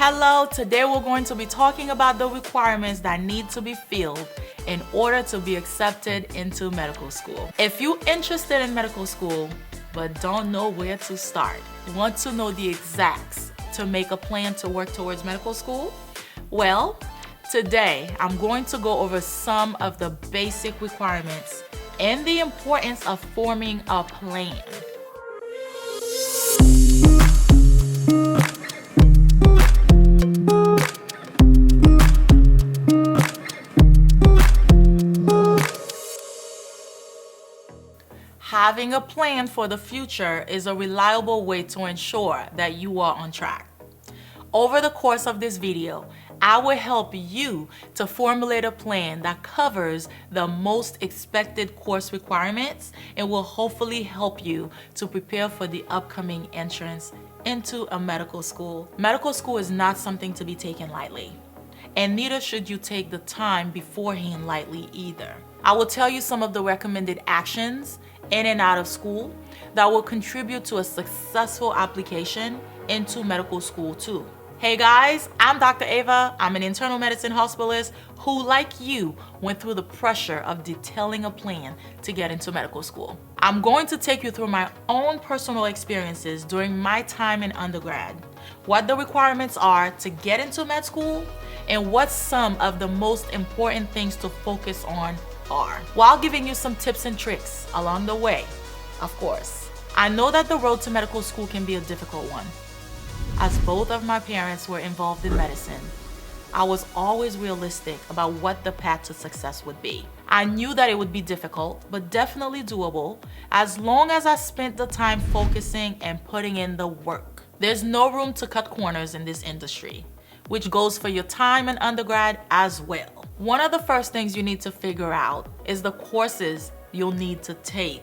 Hello, today we're going to be talking about the requirements that need to be filled in order to be accepted into medical school. If you're interested in medical school but don't know where to start, want to know the exacts to make a plan to work towards medical school? Well, today I'm going to go over some of the basic requirements and the importance of forming a plan. Having a plan for the future is a reliable way to ensure that you are on track. Over the course of this video, I will help you to formulate a plan that covers the most expected course requirements and will hopefully help you to prepare for the upcoming entrance into a medical school. Medical school is not something to be taken lightly, and neither should you take the time beforehand lightly either. I will tell you some of the recommended actions in and out of school that will contribute to a successful application into medical school too. Hey guys, I'm Dr. Ava. I'm an internal medicine hospitalist who, like you, went through the pressure of detailing a plan to get into medical school. I'm going to take you through my own personal experiences during my time in undergrad, what the requirements are to get into med school, and what some of the most important things to focus on are, while giving you some tips and tricks along the way, of course. I know that the road to medical school can be a difficult one. As both of my parents were involved in medicine, I was always realistic about what the path to success would be. I knew that it would be difficult, but definitely doable as long as I spent the time focusing and putting in the work. There's no room to cut corners in this industry, which goes for your time in undergrad as well. One of the first things you need to figure out is the courses you'll need to take.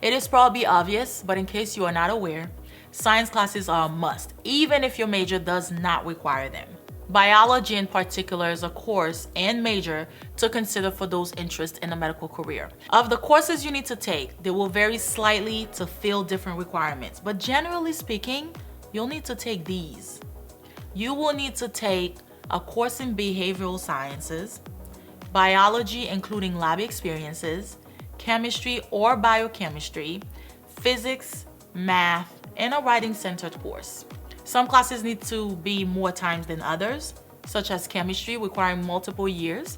It is probably obvious, but in case you are not aware, science classes are a must, even if your major does not require them. Biology in particular is a course and major to consider for those interested in a medical career. Of the courses you need to take, they will vary slightly to fill different requirements, but generally speaking, you'll need to take these. You will need to take a course in behavioral sciences, biology including lab experiences, chemistry or biochemistry, physics, math, and a writing-centered course. Some classes need to be more times than others, such as chemistry requiring multiple years,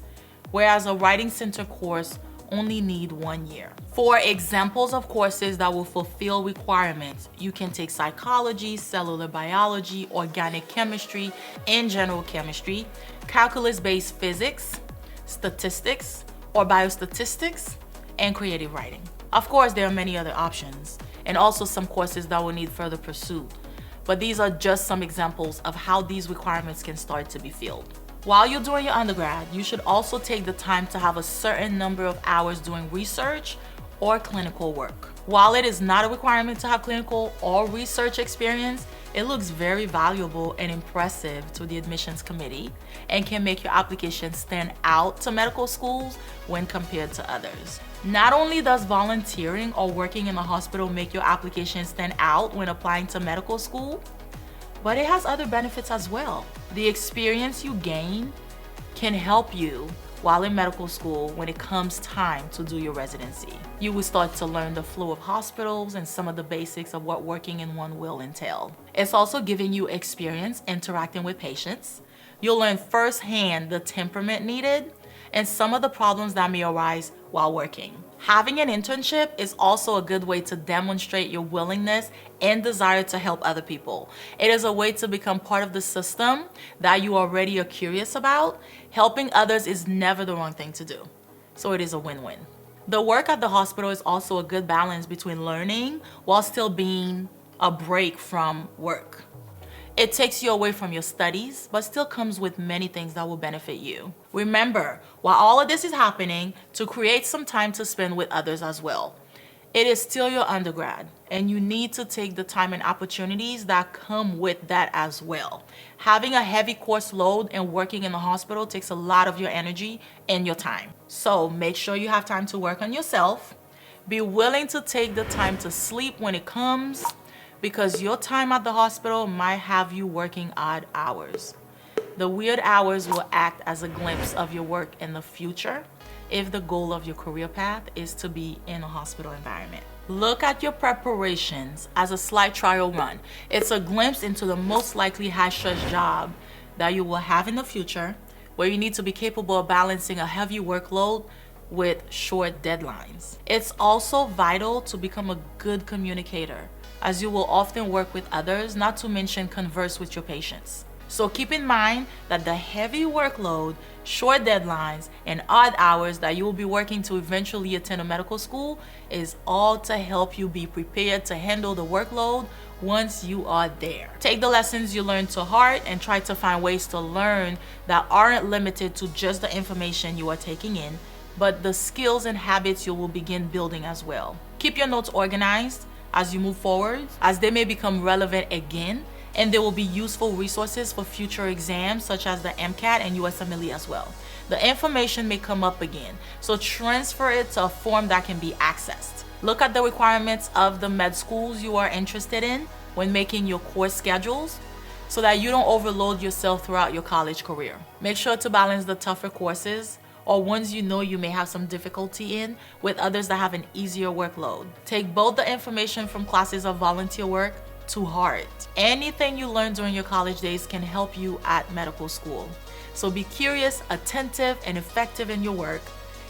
whereas a writing-centered course only need 1 year. For examples of courses that will fulfill requirements, you can take psychology, cellular biology, organic chemistry, and general chemistry, calculus-based physics, statistics or biostatistics, and creative writing. Of course, there are many other options, and also some courses that will need further pursuit, but these are just some examples of how these requirements can start to be filled. While you're doing your undergrad, you should also take the time to have a certain number of hours doing research or clinical work. While it is not a requirement to have clinical or research experience, it looks very valuable and impressive to the admissions committee and can make your application stand out to medical schools when compared to others. Not only does volunteering or working in a hospital make your application stand out when applying to medical school, but it has other benefits as well. The experience you gain can help you while in medical school when it comes time to do your residency. You will start to learn the flow of hospitals and some of the basics of what working in one will entail. It's also giving you experience interacting with patients. You'll learn firsthand the temperament needed and some of the problems that may arise while working. Having an internship is also a good way to demonstrate your willingness and desire to help other people. It is a way to become part of the system that you already are curious about. Helping others is never the wrong thing to do, so it is a win-win. The work at the hospital is also a good balance between learning while still being a break from work. It takes you away from your studies, but still comes with many things that will benefit you. Remember, while all of this is happening, to create some time to spend with others as well. It is still your undergrad, and you need to take the time and opportunities that come with that as well. Having a heavy course load and working in the hospital takes a lot of your energy and your time. So make sure you have time to work on yourself. Be willing to take the time to sleep when it comes. because your time at the hospital might have you working odd hours. The weird hours will act as a glimpse of your work in the future if the goal of your career path is to be in a hospital environment. Look at your preparations as a slight trial run. It's a glimpse into the most likely high-stress job that you will have in the future, where you need to be capable of balancing a heavy workload with short deadlines. It's also vital to become a good communicator, as you will often work with others, not to mention converse with your patients. So keep in mind that the heavy workload, short deadlines, and odd hours that you will be working to eventually attend a medical school is all to help you be prepared to handle the workload once you are there. Take the lessons you learned to heart and try to find ways to learn that aren't limited to just the information you are taking in, but the skills and habits you will begin building as well. Keep your notes organized as you move forward, as they may become relevant again, and there will be useful resources for future exams such as the MCAT and USMLE as well. The information may come up again, so transfer it to a form that can be accessed. Look at the requirements of the med schools you are interested in when making your course schedules so that you don't overload yourself throughout your college career. Make sure to balance the tougher courses or ones you know you may have some difficulty in with others that have an easier workload. Take both the information from classes of volunteer work to heart. Anything you learn during your college days can help you at medical school. So be curious, attentive, and effective in your work.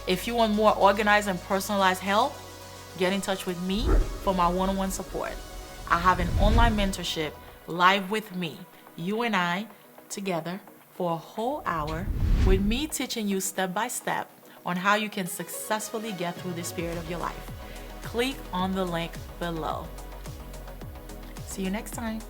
If you want more organized and personalized help, get in touch with me for my one-on-one support. I have an online mentorship live with me, you and I, together for a whole hour with me teaching you step by step on how you can successfully get through this period of your life. Click on the link below. See you next time.